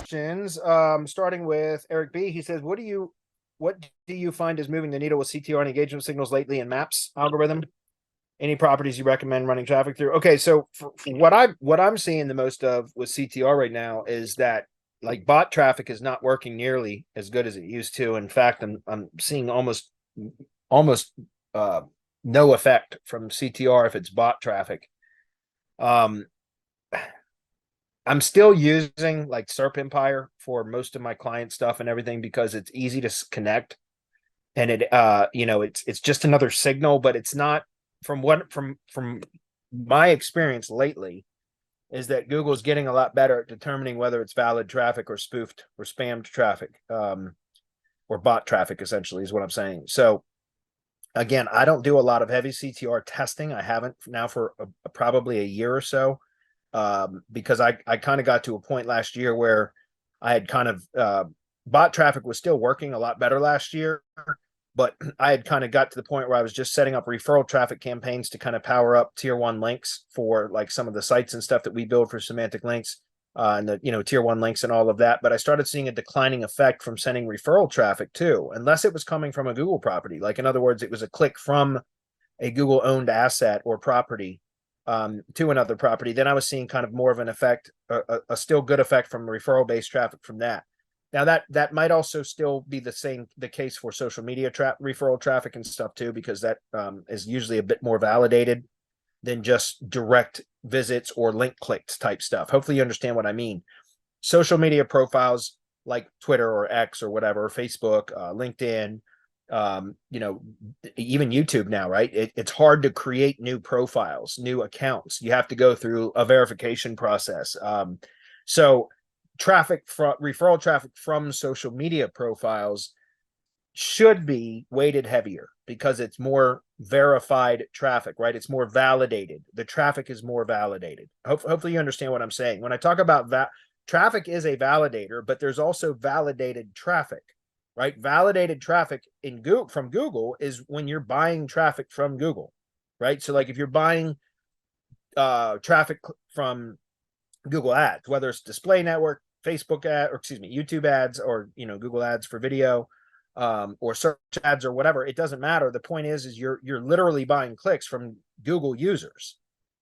questions. Starting with Eric B. He says, what do you find is moving the needle with CTR and engagement signals lately in maps algorithm? Any properties you recommend running traffic through? Okay, so for what I'm seeing the most of with CTR right now is that like bot traffic is not working nearly as good as it used to. In fact, I'm seeing almost uh no effect from CTR if it's bot traffic. Um, I'm still using like SERP Empire for most of my client stuff and everything because it's easy to connect, and it's just another signal, but it's not. From my experience lately is that Google's getting a lot better at determining whether it's valid traffic or spoofed or spammed traffic, or bot traffic essentially is what I'm saying. So again, I don't do a lot of heavy CTR testing. I haven't now for probably a year or so, because I kind of got to a point last year where I had kind of bot traffic was still working a lot better last year, but I had kind of got to the point where I was just setting up referral traffic campaigns to kind of power up tier one links for like some of the sites and stuff that we build for semantic links, and the tier one links and all of that. But I started seeing a declining effect from sending referral traffic too, unless it was coming from a Google property. Like in other words, it was a click from a Google owned asset or property to another property. Then I was seeing kind of more of an effect, a still good effect from referral based traffic from that. Now that might also still be the case for social media referral traffic and stuff too, because that is usually a bit more validated than just direct visits or link clicks type stuff. Hopefully you understand what I mean. Social media profiles like Twitter or X or whatever, Facebook, LinkedIn, even YouTube now, right? It's hard to create new profiles, new accounts. You have to go through a verification process. So referral traffic from social media profiles should be weighted heavier because it's more verified traffic, right? It's more validated. The traffic is more validated. Hopefully you understand what I'm saying. When I talk about that, traffic is a validator, but there's also validated traffic, right? Validated traffic from Google is when you're buying traffic from Google, right? So like if you're buying traffic from Google ads, whether it's display network, Facebook ad, or excuse me, YouTube ads, or Google ads for video, or search ads or whatever, it doesn't matter. The point is you're literally buying clicks from Google users,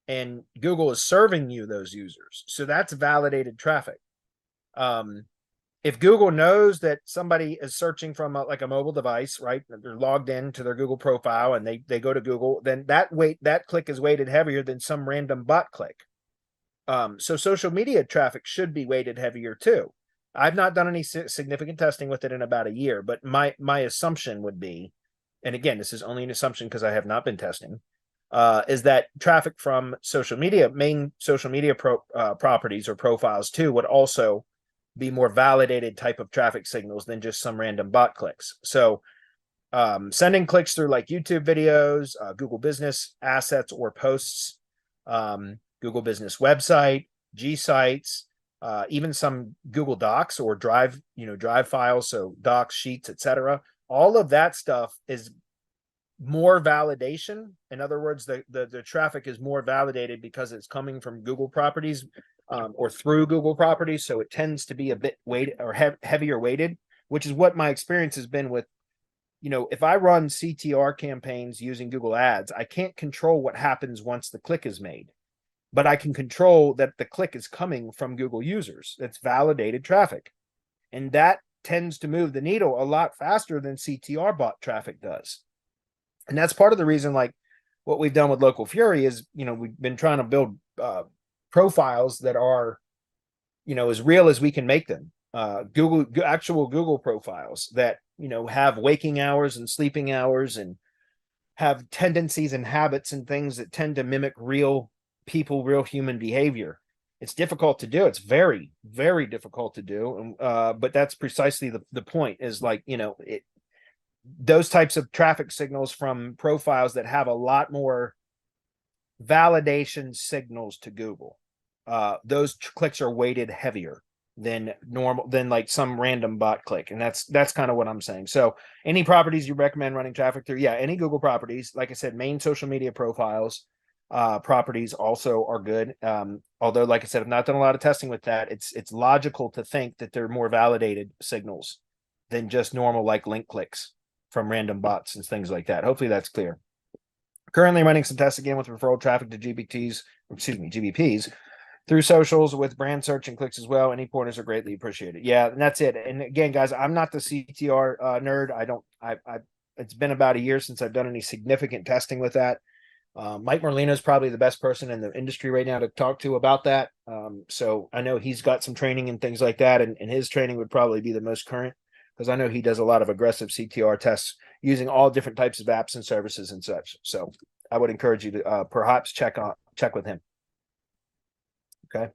and Google is serving you those users. So that's validated traffic. If Google knows that somebody is searching from a mobile device, right? They're logged in to their Google profile and they go to Google, then that click is weighted heavier than some random bot click. So social media traffic should be weighted heavier too. I've not done any significant testing with it in about a year, but my assumption would be, and again, this is only an assumption because I have not been testing, is that traffic from main social media properties or profiles too would also be more validated type of traffic signals than just some random bot clicks. So sending clicks through like YouTube videos, Google business assets or posts, Google business website, G sites, even some Google Docs or Drive files, so Docs, Sheets, etc. All of that stuff is more validation. In other words, the traffic is more validated because it's coming from Google properties, or through Google properties, so it tends to be a bit weighted or heavier weighted, which is what my experience has been with. If I run CTR campaigns using Google Ads, I can't control what happens once the click is made, but I can control that the click is coming from Google users. That's validated traffic. And that tends to move the needle a lot faster than CTR bot traffic does. And that's part of the reason, like what we've done with Local Fury is, we've been trying to build profiles that are, as real as we can make them. Actual Google profiles that, have waking hours and sleeping hours and have tendencies and habits and things that tend to mimic real people, real human behavior. It's difficult to do. It's very, very difficult to do. But that's precisely the point is those types of traffic signals from profiles that have a lot more validation signals to Google. Those clicks are weighted heavier than like some random bot click. And that's kind of what I'm saying. So any properties you recommend running traffic through? Yeah, any Google properties, like I said, main social media profiles, properties also are good. Although, like I said, I've not done a lot of testing with that. It's logical to think that they're more validated signals than just normal like link clicks from random bots and things like that. Hopefully that's clear. Currently running some tests again with referral traffic to GBPs through socials with brand search and clicks as well. Any pointers are greatly appreciated. Yeah, and that's it. And again, guys, I'm not the CTR nerd. It's been about a year since I've done any significant testing with that. Mike Merlino is probably the best person in the industry right now to talk to about that. So I know he's got some training and things like that, and his training would probably be the most current because I know he does a lot of aggressive CTR tests using all different types of apps and services and such. So I would encourage you to perhaps check with him. Okay.